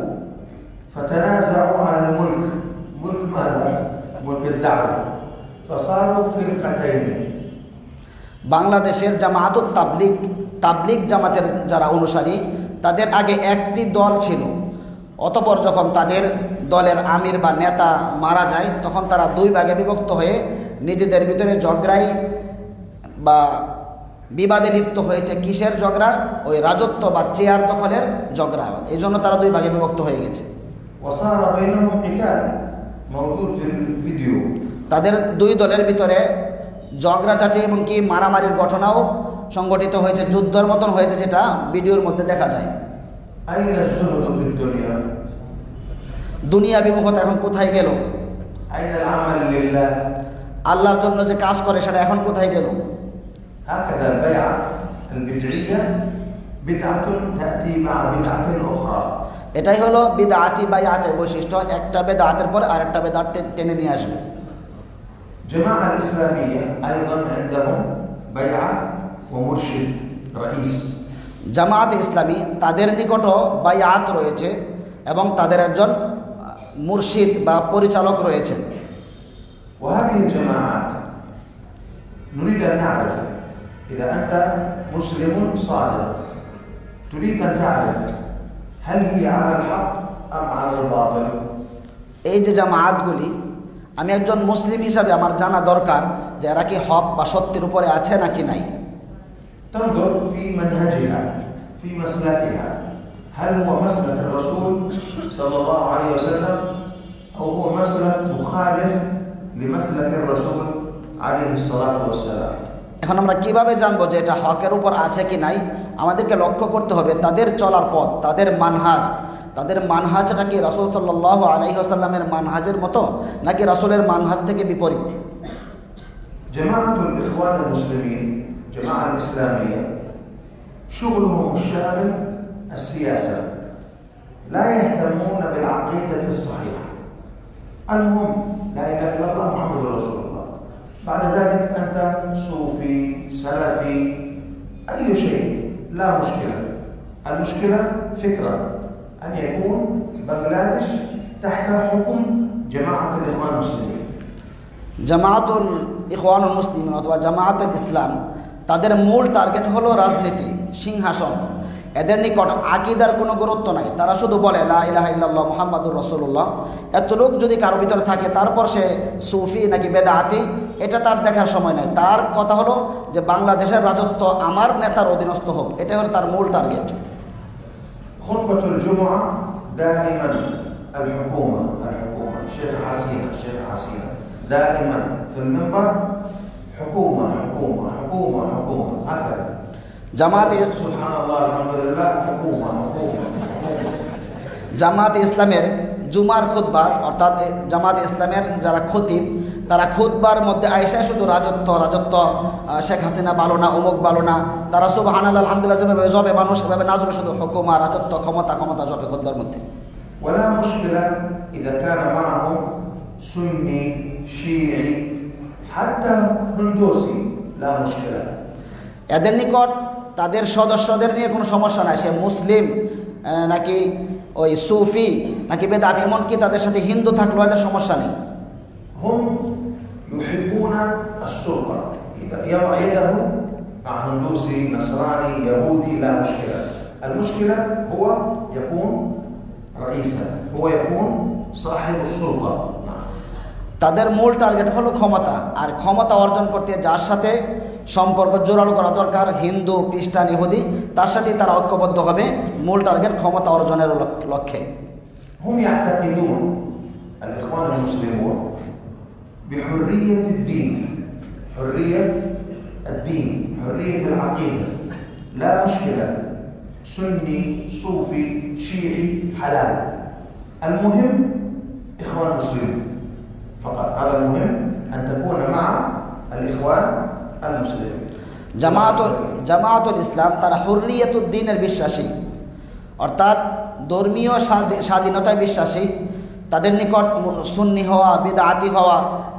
B: فتنازعوا على الملك. ملك ماذا؟ ملك الدعوة، فصاروا فرقتين.
A: বাংলাদেশের জামায়াতুত তাবলিগ জামাতের যারা অনুসারী, তাদের আগে একটি দল ছিল, অতঃপর যখন তাদের দলের আমির বা নেতা মারা যায় তখন তারা দুই ভাগে বিভক্ত হয়ে নিজেদের ভিতরে ঝগড়ায় বা বিবাদে লিপ্ত হয়েছে। কিসের ঝগড়া? ওই রাজত্ব বা চেয়ার দখলের ঝগড়া, এই জন্য তারা দুই ভাগে বিভক্ত হয়ে গেছে।
B: وصار بينهم قتال موجود في الفيديو.
A: তাদের দুই দলের ভিতরে ঝগড়াঝাটি এবং কি মারামারির ঘটনাও সংগঠিত হয়েছে, যুদ্ধের মতন হয়েছে, যেটা ভিডিওর মধ্যে দেখা যায়।
B: أين الزهد في الدنيا؟
A: দুনিয়া বিমুখতা এখন কোথায় গেল?
B: أين العمل لله؟
A: আল্লাহর জন্য যে কাজ করে সেটা এখন কোথায় গেল?
B: هكذا البيعة البدعية بدعة تأتي مع بدعة أخرى.
A: এটাই হলো বিদআতি বাইআতের বৈশিষ্ট্য, একটা বেদাতের পরে আরেকটা বেদাত টেনে নিয়ে আসবে।
B: الجماعة الإسلامية أيضا عندهم بيعة ومرشد رئيس.
A: জামায়াতে ইসলামী তাদের নিকটও বাইআত রয়েছে এবং তাদের একজন মুর্শিদ বা পরিচালক রয়েছেন।
B: وهذه الجماعات نريد أن نعرف إذا أنت مسلم صادق تريد أن تعرف هل هي على الحق أم على الباطل.
A: এই যে জামায়াতগুলি, আমি একজন মুসলিম হিসাবে আমার জানা দরকার যে এরা কি হক বা সত্যের উপরে আছে নাকি নাই।
B: تنظر في منهجها في مسلكها، هل هو مسلك الرسول صلى الله عليه وسلم أو هو مسلك مخالف لمسلك الرسول عليه الصلاة والسلام.
A: এখন আমরা কিভাবে জানবো যে এটা হকের উপর আছে কি নাই? আমাদেরকে লক্ষ্য করতে হবে তাদের চলার পথ, তাদের মানহাজ, তাদের মানহাজটা কি রাসূল সাল্লাল্লাহু আলাইহি ওয়াসাল্লামের মানহাজের মতো নাকি রাসূলের মানহাজ থেকে বিপরীত?
B: জামাআতুল ইখওয়ানুল মুসলিমিন, জামাআত ইসলামিয়া, شغلهم الشاغل السياسة، لا يهتمون بالعقيدة الصحيحة. المهم لا إله إلا الله محمد رسول الله، بعد ذلك أنت صوفي سلفي أي شيء لا مشكلة. المشكلة فكرة أن يكون بنغلاديش تحت حكم جماعة الإخوان المسلمين.
A: জামায়াতুল ইখওয়ানুল মুসলিমিন অথবা জামায়াতুল ইসলাম, তাদের মূল টার্গেট হলো রাজনীতি, সিংহাসন। এদের নিকট আকীদার কোনো গুরুত্ব নাই। তারা শুধু বলে লা ইলাহা ইল্লাল্লাহ মুহাম্মাদুর রাসূলুল্লাহ। এত লোক যদি কারো ভিতরে থাকে, তারপর সে সুফি নাকি বেদাতি, এটা তার দেখার সময় নাই। তার কথা হলো যে বাংলাদেশের রাজত্ব আমার নেতার অধীনস্থ হোক, এটা হলো তার মূল টার্গেট।
B: খুতবাতুল জুমআ দাইমান আল হুকুমা শেখ হাসিনা দাইমান ফিল মিম্বার হুকুমা হাকাদা। সুবহানাল্লাহ আলহামদুলিল্লাহ হুকুমা।
A: জামাত ইসলামের জুমার খুতবা, অর্থাৎ জামাত ইসলামের যারা খতিব, তারা খুতবার মধ্যে আয়েশা শুধু রাজত্ব, শেখ হাসিনা ভালো না, অমুক ভালো না। তারা সুবহানাল্লাহ আলহামদুলিল্লাহ যেভাবে জবে, মানুষ এভাবে না জবে, শুধু হুকুমা, রাজত্ব, ক্ষমতা জবে খুতবার মধ্যে।
B: ولا مشكلة إذا كان معهم سني شيعي حتى هندوسي لا مشكلة.
A: এদের নিকট তাদের সদস্যদের নিয়ে কোনো সমস্যা নাই, সে মুসলিম নাকি ওই সুফি নাকি বেদাত, এমনকি তাদের সাথে হিন্দু থাকলেও এদের সমস্যা নেই।
B: هم يحبون السلطة، إذا يضع يده مع هندوسي نصراني يهودي لا مشكلة. المشكلة هو يكون رئيسا، هو يكون صاحب السلطة.
A: তাদের মূল টার্গেট হলো ক্ষমতা, আর ক্ষমতা অর্জন করতে যার সাথে সম্পর্ক জোরালো করা দরকার, হিন্দু, খ্রিস্টান, ইহুদি, তার সাথে তারা ঐক্যবদ্ধ হবে মূল টার্গেট ক্ষমতা অর্জনের লক্ষ্যে।
B: هم يعتقدون الإخوان المسلمون بحرية الدين، حرية العقيدة، لا مشكلة، سني صوفي شيعي حلال، المهم إخوان مسلمين فقط. هذا المهم أن تكون مع الإخوان المسلمين.
A: জামায়াতুল ইসলাম তারা হুররিয়াতুদ দ্বীনের বিশ্বাসী, অর্থাৎ ধর্মীয় স্বাধীনতায় বিশ্বাসী। তাদের নিকট সুন্নি হওয়া, বিদআতি হওয়া,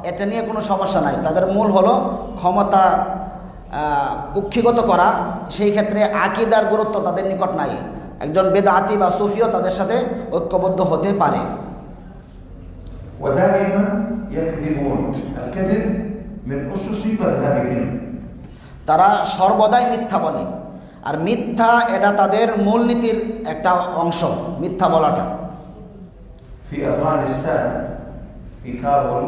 A: এটা নিয়ে কোনো সমস্যা নাই। তাদের মূল হলো ক্ষমতা কুক্ষিগত করা। সেই ক্ষেত্রে আকীদার গুরুত্ব তাদের নিকট নাই। একজন বেদাতি বা সুফিও তাদের সাথে ঐক্যবদ্ধ হতে পারে।
B: ودائما يكذبون، الكذب من أسس مذهبهم.
A: তারা সর্বদাই মিথ্যা বলে, আর মিথ্যা এটা তাদের মূলনীতির একটা অংশ, মিথ্যা বলাটা।
B: في أفغانستان في كابول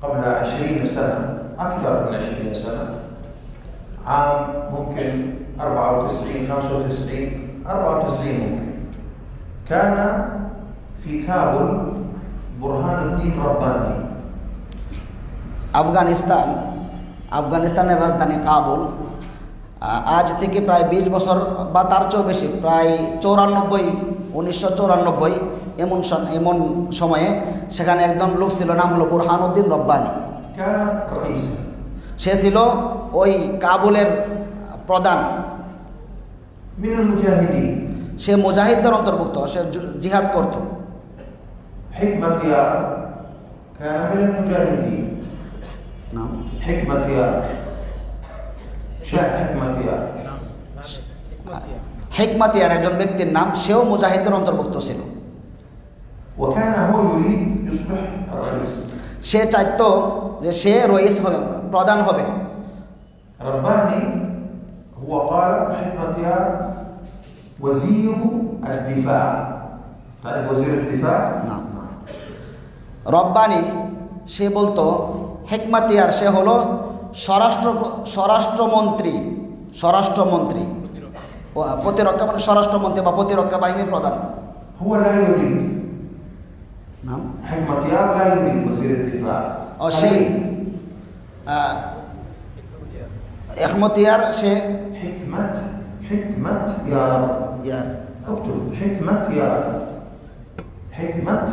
B: قبل 20 سنة، أكثر من 20 سنة، عام ممكن 94 95 ممكن، كان في كابول برهان الدين رباني.
A: আফগানিস্তানের রাজধানী কাবুল আজ থেকে প্রায় 20 বছর বা তার চেয়েও বেশি, প্রায় 1994 এমন সময়ে সেখানে একজন লোক ছিল, নাম হলো বুরহানুদ্দিন রব্বানি। সে ছিল ওই কাবুলের প্রধান। সে মুজাহিদদের অন্তর্ভুক্ত, সে জিহাদ করত।
B: হিকমাতিয়ার كان من المجاهدين.
A: نعم. হিকমাতিয়ার একজন ব্যক্তির নাম, সেও মুজাহিদদের অন্তর্ভুক্ত ছিল।
B: وكان هو يريد يصبح الرئيس.
A: সে চাইতো যে সে রئيس হবে, প্রধান হবে।
B: رباني هو قال حكمتيار وزير الدفاع. تعرف وزير الدفاع؟
A: نعم. রব্বানি সে বলতো হিকমাতিয়ার সে হলো স্বরাষ্ট্রমন্ত্রী, প্রতিরক্ষা মানে স্বরাষ্ট্রমন্ত্রী বা প্রতিরক্ষা বাহিনীর প্রধান।
B: هو لا يريد. نعم. حكمتيار لا يريد وزير الدفاع.
A: সেই হিকমাতিয়ার সে
B: حكمت يار اكتب حكمة يا حكمة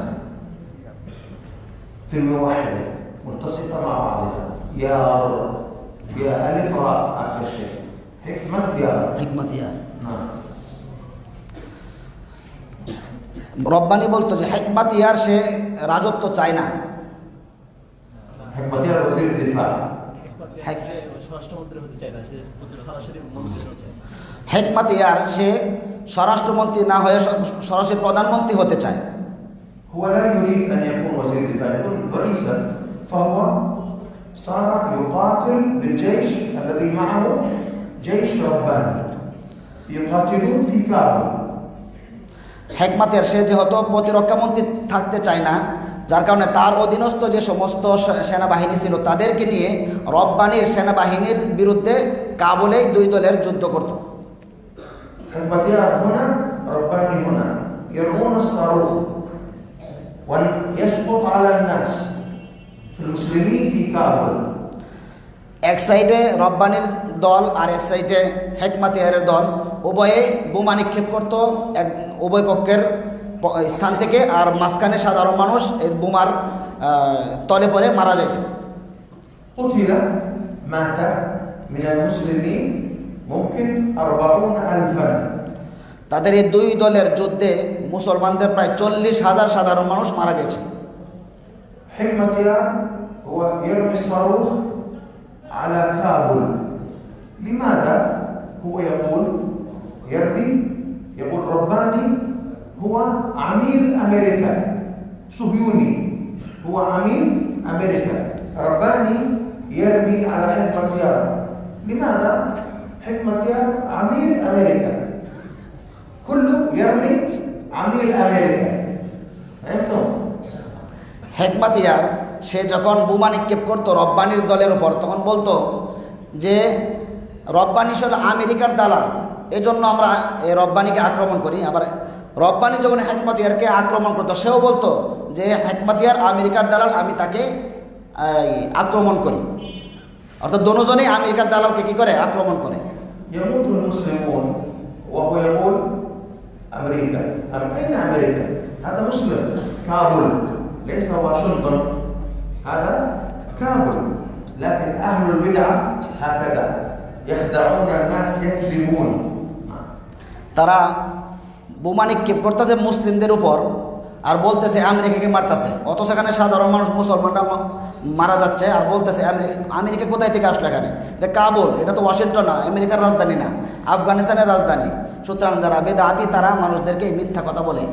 B: كلمة واحدة ملتصقة مع بعضها يا ألف راء آخر شيء حكمة يا
A: হিকমত ইয়ার।
B: نعم
A: রব্বানি বলতো যে হিকমত ইয়ার সে রাজত্ব চায় না।
B: حكمة يا وزير الدفاع
C: স্বরাষ্ট্রমন্ত্রী হতে চায় না, সে সরাসরি মন্ত্রী হতে চায়।
A: হিকমত ইয়ার সে স্বরাষ্ট্রমন্ত্রী না হয়ে সরাসরি প্রধানমন্ত্রী হতে চায়।
B: هو لا يريد أن يكون وزير الدفاع، يكون رئيسا، فهو صار يقاتل بالجيش الذي معه جيش رباني يقاتلون في كابل।
A: হিকমতের সে যেহেতু প্রতিরক্ষা মন্ত্রী থাকতে চায় না, যার কারণে তার অধীনস্থ যে সমস্ত সেনাবাহিনী ছিল তাদেরকে নিয়ে রব্বানির সেনাবাহিনীর বিরুদ্ধে কাবুলেই দুই দলের যুদ্ধ করত।
B: حكمة هنا رباني هنا يرمون الصاروخ ويسقط على الناس في المسلمين في كابل।
A: এক সাইডে রব্বানির দল আর এক সাইডে হিকমত ইয়ারের দল উভয়ে বোমা নিক্ষেপ করত উভয় পক্ষের স্থান থেকে, আর মাঝখানে সাধারণ মানুষ এই বোমার তলে পড়ে মারা যেত।
B: قتل مات من المسلمين ممكن 40,000।
A: তাদের এই দুই দলের যুদ্ধে মুসলমানদের প্রায় 40,000 সাধারণ মানুষ মারা গেছে।
B: حكمة يار هو يرمي الصاروخ على كابل. لماذا هو يقول يرمي؟ يقول رباني هو عميل أمريكا صهيوني، هو عميل أمريكا. رباني يرمي على حكمة يار. لماذا؟ حكمة يار عميل أمريكا، كله يرمي عميل أمريكا. فهمتم؟
A: হিকমত ইয়ার সে যখন বোমা নিক্ষেপ করতো রব্বানির দলের উপর, তখন বলতো যে রব্বানি আসলে আমেরিকার দালাল, এজন্য আমরা এই রব্বানিকে আক্রমণ করি। আবার রব্বানি যখন হিকমত ইয়ারকে আক্রমণ করতো সেও বলতো যে হিকমত ইয়ার আমেরিকার দালাল, আমি তাকে আক্রমণ করি। অর্থাৎ দুজনেই আমেরিকার দালালকে কি করে আক্রমণ করে।
B: يموت المسلمون وهو يقول أمريكا. أين أمريكا؟ هذا مسلم كابل ليس واشنطن، هذا كابل. لكن أهل البدعة هكذا يخدعون الناس يكذبون।
A: তারা বোমা নিক্ষেপ করতেছে মুসলিমদের উপর আর বলতেছে আমেরিকাকে মারতেছে, অথচ এখানে সাধারণ মানুষ মুসলমানরা মারা যাচ্ছে আর বলতেছে আমেরিকা কোথায় থেকে আসলো এখানে, এটা কাবুল, এটা তো ওয়াশিংটন না, আমেরিকার রাজধানী না, আফগানিস্তানের রাজধানী। সুতরাং যারা বেদাতি তারা মানুষদেরকে মিথ্যা কথা বলে।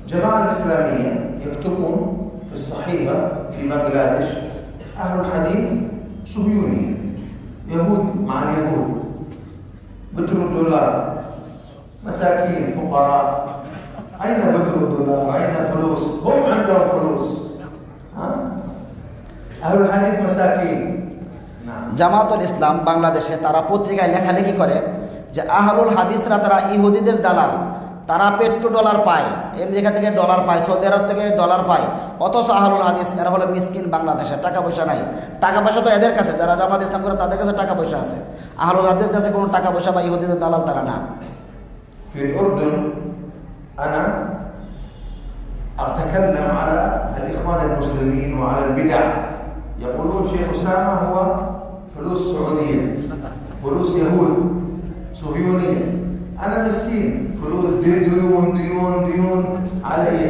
B: الجماعة الإسلامية يكتبون في الصحيفة في بنغلاديش أهل الحديث صهيوني، يهود مع اليهود، بتروا الدولار، مساكين فقراء. أين بتروا الدولار؟ أين فلوس؟ هم عندهم فلوس. ها؟ أهل الحديث مساكين. نعم.
A: জামাতুল ইসলাম বাংলাদেশে তারা পত্রিকায় লেখালেখি করে যে আহলুল হাদিসরা তারা ইহুদিদের দালাল, তারা পেট্রো ডলার পায়, আমেরিকা থেকে ডলার পায়, সৌদি আরব থেকে ডলার পায়, অথচ আহলুল হাদিস এরা হলো মিসকিন, বাংলাদেশে টাকা পয়সা নাই। টাকা পয়সা তো এদের কাছে, যারা জামাত ইসলাম করে তাদের কাছে টাকা পয়সা আছে, আহলুল হাদিসের কাছে কোনো টাকা পয়সা বা ইহুদিদের দালাল তারা না।
B: في الأردن أنا أتكلم على الإخوان المسلمين وعلى البدع، يقولون شيخ أسامة هو فلوس سعودية، فلوس يهود صهيونية. أنا مسكين، فلوس ديون ديون ديون علي.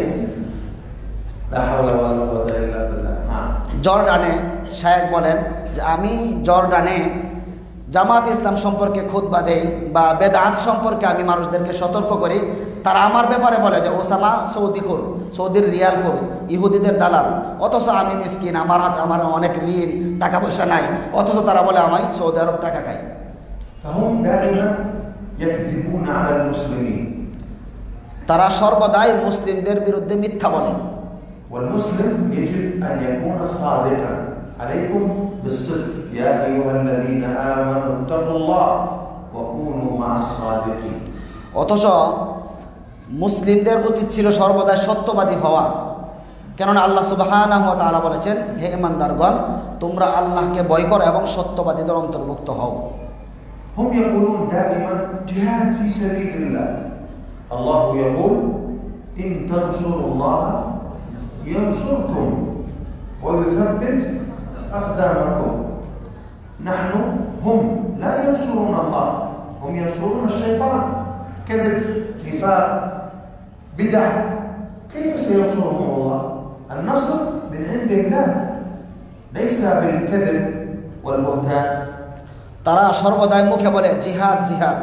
B: لا حول ولا قوة إلا بالله. نعم.
A: জর্ডানে শায়েখ বলেন যে আমি জর্ডানে জামাত ইসলাম সম্পর্কে খুতবা দেই বা বেদাত সম্পর্কে আমি মানুষদেরকে সতর্ক করি, তারা আমার ব্যাপারে বলে যে ওসামা সৌদিখোর, সৌদির রিয়াল খোর, ইহুদিদের দালাল, অথচ আমি মিসকিন, আমার অনেক ঋণ, টাকা পয়সা নাই, অথচ তারা বলে আমি সৌদি আরব টাকা খাই।
B: فهم دائما يكذبون على المسلمين.
A: তারা সর্বদাই মুসলিমদের বিরুদ্ধে মিথ্যা বলে।
B: والمسلم يجب أن يكون صادقا. عليكم بالصدق يا أيها الذين آمنوا اتقوا الله وكونوا مع الصادقين.
A: অথচ মুসলিমদের উচিত ছিল সর্বদা সত্যবাদী হওয়া, কেননা আল্লাহ সুবহানাহু ওয়া তাআলা বলেছেন, হে ঈমানদারগণ তোমরা আল্লাহকে ভয় করো এবং সত্যবাদীদের অন্তর্ভুক্ত হও।
B: هم يقولون دائما جهاد في سبيل الله. الله يقول إن تنصروا الله ينصركم ويثبت أقدامكم. نحن هم لا ينصرون الله، هم ينصرون الشيطان. كذب، نفاق، بدع، كيف سينصرهم الله؟ النصر من عند الله ليس بالكذب والبهتان.
A: তারা সর্বদাই মুখে বলে জিহাদ জিহাদ,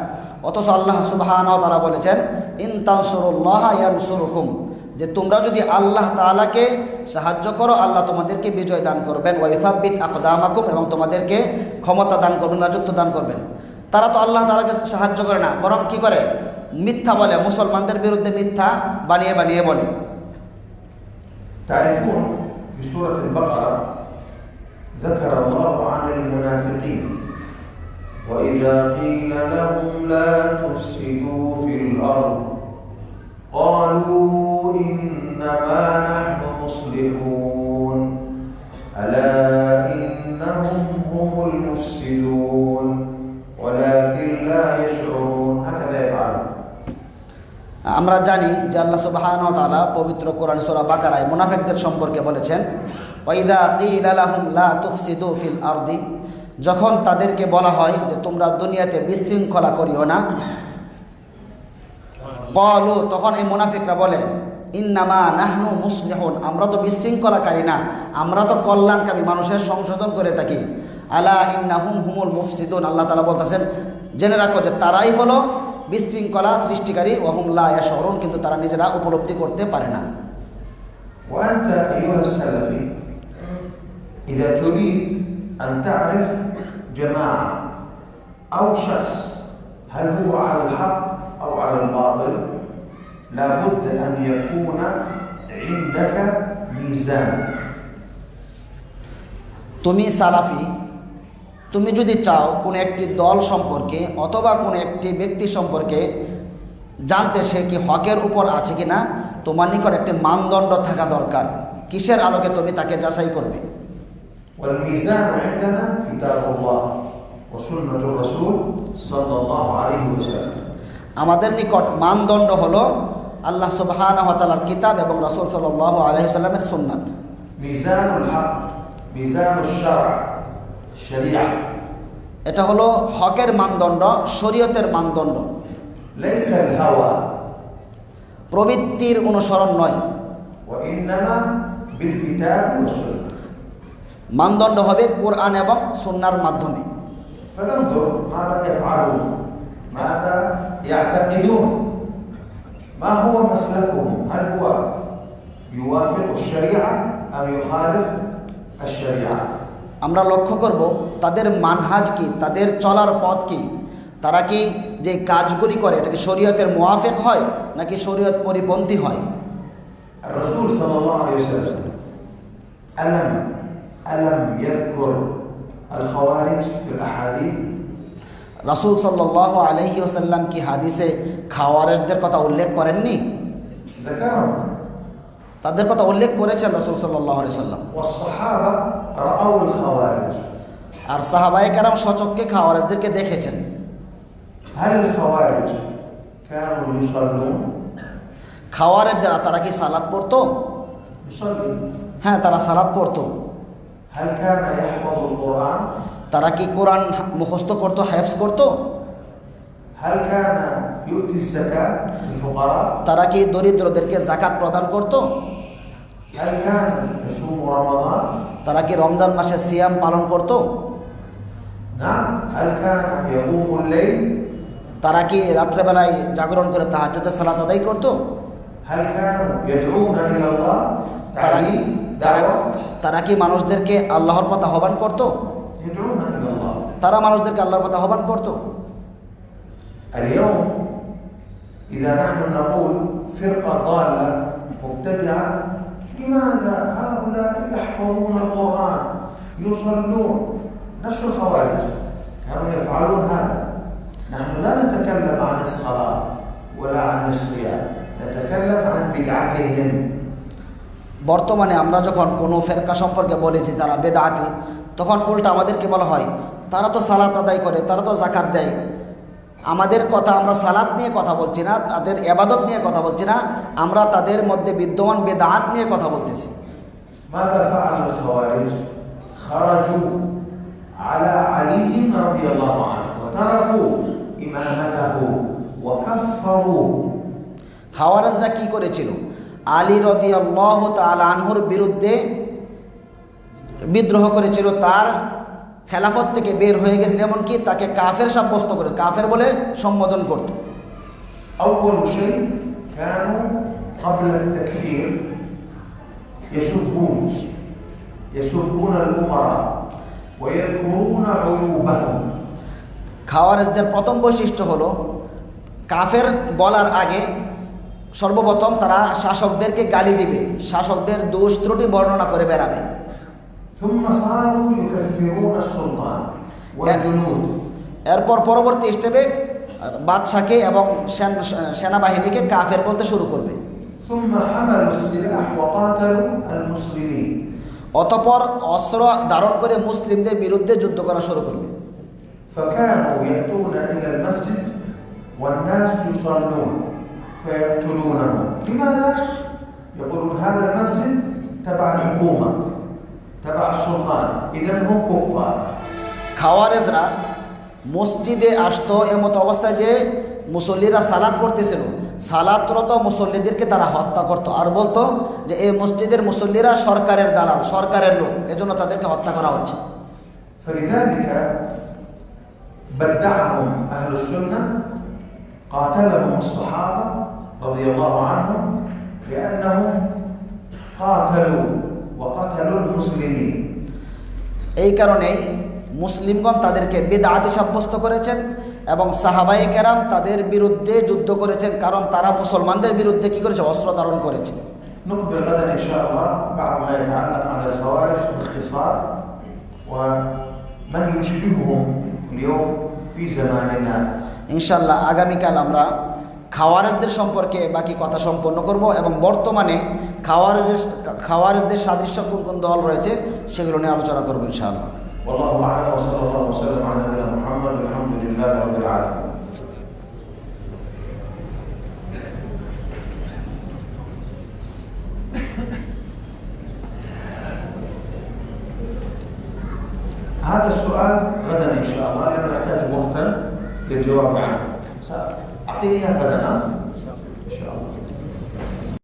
A: অথচ আল্লাহ সুবহানাহু ওয়া তাআলা বলেছেন ইন তানসুরুল্লাহ ইয়ানসুরুকুম, যে তোমরা যদি আল্লাহ তাআলাকে সাহায্য করো আল্লাহ তোমাদেরকে বিজয় দান করবেন, ওয়া ইউসাব্বিত আকদামাকুম, এবং তোমাদেরকে ক্ষমতা দান করবেন, রাজত্ব দান করবেন। তারা তো আল্লাহ তাআলাকে সাহায্য করে না, বরং কি করে? মিথ্যা বলে, মুসলমানদের বিরুদ্ধে মিথ্যা বানিয়ে বানিয়ে বলে।
B: تعرفون في سورة البقرة ذكر الله عن المنافقين وإذا قيل لهم لا تفسدوا في الأرض قالوا إنما نحن مصلحون ألا إنهم هم المفسدون ولكن لا يشعرون. هكذا يفعلون.
A: আমরা জানি যে আল্লাহ সুবহানাহু ওয়া তাআলা পবিত্র কোরআন সূরা বাকারায় মুনাফিকদের সম্পর্কে বলেছেন ওয়াইদা কিলা লাহুম লা তুফসিদু ফিল আরদি, যখন তাদেরকে বলা হয় যে তোমরা দুনিয়াতে বিশৃঙ্খলা করিও না, ক্বালু, তখন এই মুনাফিকরা বলে ইন্নামা নাহনু মুসলিহুন, আমরা তো বিশৃঙ্খলাকারী না, আমরা তো কল্যাণকামী, মানুষের সংশোধন করে থাকি। আলা ইন্নাহুম হুমুল মুফসিদুন, আল্লাহ তাআলা বলতেছেন জেনে রাখো যে তারাই হলো বিশৃঙ্খলা সৃষ্টিকারী, ওয়াহুম লা ইয়াশউরুন, কিন্তু তারা নিজেরা উপলব্ধি করতে পারে না।
B: وأنت أيها السلفي إذا تريد أن تعرف جماعة أو شخص هل هو على الحق أو على الباطل لابد أن يكون عندك ميزان.
A: তুমি সালাফি, তুমি যদি চাও কোনো একটি দল সম্পর্কে অথবা কোনো একটি ব্যক্তি সম্পর্কে জানতে সে কি হকের উপর আছে কিনা, তোমার নিকট একটি মানদণ্ড থাকা দরকার। কিসের আলোকে তুমি তাকে যাচাই করবে?
B: والميزان عندنا كتاب الله وسنة الرسول صلى الله عليه وسلم.
A: আমাদের নিকট মানদণ্ড হলো আল্লাহ সুবহানাহু ওয়া তাআলার কিতাব এবং রাসূল সাল্লাল্লাহু আলাইহি ওয়াসাল্লামের সুন্নাত।
B: ميزان الحق، ميزان الشرع، الشريعة.
A: এটা হলো হকের মানদণ্ড, শরীয়তের মানদণ্ড।
B: ليس الهوى
A: প্রবৃত্তির অনুসরণ নয়,
B: وإنما بالكتاب والسنة.
A: মানদণ্ড হবে কোরআন এবং সুন্নাহর মাধ্যমে।
B: فننظر ماذا يفعلون، ماذا يعتقدون، ما هو مسلكهم، هل هو يوافق الشريعة أم يخالف الشريعة.
A: আমরা লক্ষ্য করব তাদের মানহাজ কি, তাদের চলার পথ কি, তারা কি যে কাজগুলি করে এটা কি শরীয়তের মুয়াফিক হয় নাকি শরীয়ত পরিপন্থী হয়।
B: الرسول صلى الله عليه وسلم ألم يذكر الخوارج في الأحاديث.
A: রাসূল সাল্লাল্লাহু আলাইহি ওয়াসাল্লাম কি হাদিসে খাওয়ারিজদের কথা উল্লেখ করেননি?
B: ذكرهم.
A: তাদের কথা উল্লেখ করেছেন রাসূল সাল্লাল্লাহু আলাইহি ওয়াসাল্লাম।
B: والصحابة رأوا الخوارج.
A: আর সাহাবায়ে কেরাম স্বচক্ষে খাওয়ারিজদেরকে দেখেছেন।
B: هل الخوارج كانوا يصلون؟
A: খাওয়ারিজ যারা তারা কি সালাত পড়তো?
B: يصلي.
A: হ্যাঁ, তারা সালাত পড়তো।
B: هل كان يحفظ القرآن؟
A: তারা কি কোরআন মুখস্থ করতো, হেফজ করতো?
B: هل كان يؤتي الزكاة للفقراء؟
A: তারা কি দরিদ্রদেরকে যাকাত প্রদান করতো?
B: هل كان يصوم رمضان؟
A: তারা কি রমজান মাসে সিয়াম পালন করতো?
B: نعم. هل كان يقوم الليل؟
A: তারা কি রাত্রেবেলায় জাগরণ করে তাহাজ্জুদের সালাত আদায় করতো?
B: هل كانوا يدعون إلى الله؟ تعليم، دعوة.
A: তারা কি মানুষদেরকে আল্লাহর পথে আহ্বান করতো?
B: يدعون إلى الله.
A: তারা মানুষদেরকে আল্লাহর পথে আহ্বান করতো।
B: اليوم إذا نحن نقول فرقة ضالة مبتدعة، لماذا هؤلاء يحفظون القرآن يصلون؟ نفس الخوارج كانوا يفعلون هذا. نحن لا نتكلم عن الصلاة ولا عن الصيام، نتكلم عن بدعتهم.
A: বর্তমানে আমরা যখন কোনো ফেরকা সম্পর্কে বলি যে তারা বেদাতি, তখন উল্টা আমাদেরকে বলা হয় তারা তো সালাত আদায় করে, তারা তো যাকাত দেয়, আমাদের কথা, আমরা সালাত নিয়ে কথা বলছি না, তাদের ইবাদত নিয়ে কথা বলছি না, আমরা তাদের মধ্যে বিদ্যমান বেদাত নিয়ে কথা বলতেছি।
B: ماذا فعل الخوارج؟ خرجوا على علي رضي الله عنه وتركوا إمامته وكفروا.
A: খাওয়ারিজরা কি করেছিল? আলী রাদিয়াল্লাহু তাআলা আনহুর বিরুদ্ধে বিদ্রোহ করেছিল, তার খেলাফত থেকে বের হয়ে গেছিল, এমনকি তাকে কাফের সাব্যস্ত করে, কাফের বলে সম্বোধন করত।
B: أول شيء كانوا قبل التكفير يسبون الأمراء ويذكرون عيوبهم.
A: খাওয়ারিজদের প্রথম বৈশিষ্ট্য হলো কাফের বলার আগে সর্বপ্রথম তারা শাসকদেরকে গালি দিবে, শাসকদের দোষ ত্রুটি বর্ণনা করে বেড়াবে।
B: ثم صاروا يكفرون السلطان والجنود.
A: এরপর পরবর্তী স্টেপে বাদশাকে এবং সেনাবাহিনীকে কাফের বলতে শুরু করবে।
B: ثم حملوا السلاح وقاتلوا المسلمين.
A: অতঃপর অস্ত্র ধারণ করে মুসলিমদের বিরুদ্ধে যুদ্ধ করা শুরু করবে।
B: فكانوا يأتون إلى المسجد والناس يصلون فيقتلونهم. لماذا؟ يقولون هذا المسجد تبع الحكومة تبع السلطان إذن هم كفار.
A: খাওয়ারিজরা মসজিদে আসতো এমত অবস্থায় যে মুসল্লিরা সালাত পড়তেছিল, সালাতরত মুসল্লিদেরকে তারা হত্যা করত আর বলতো যে এই মসজিদের মুসল্লিরা সরকারের দালাল, সরকারের লোক, এজন্য তাদেরকে হত্যা করা হচ্ছে।
B: فلذلك بدعهم أهل السنة قاتلهم الصحابة رضي الله عنهم لأنهم قاتلوا وقتلوا المسلمين. এই কারণেই মুসলিমগণ তাদেরকে বিদআতি সাব্যস্ত করেছেন এবং সাহাবায়ে কেরাম তাদের বিরুদ্ধে যুদ্ধ করেছেন, কারণ তারা মুসলমানদের বিরুদ্ধে কি করেছে? অস্ত্র ধারণ করেছে। نكمل غدا إن شاء الله بعض ما يتعلق عن الخوارج باختصار ومن يشبههم اليوم في زماننا.
A: ইনশাআল্লাহ আগামীকাল আমরা খাওয়ারিজদের সম্পর্কে বাকি কথা সম্পন্ন করব এবং বর্তমানে খাওয়ারিজদের সাদৃশ্য কোন কোন দল রয়েছে সেগুলো নিয়ে আলোচনা করব ইনশাআল্লাহ।
B: والله أعلم وصلى الله وسلم على نبينا محمد والحمد لله رب العالمين. هذا السؤال غدا إن شاء الله لأنه يحتاج وقتا للجواب عنه. سأعطيني إياه غدا.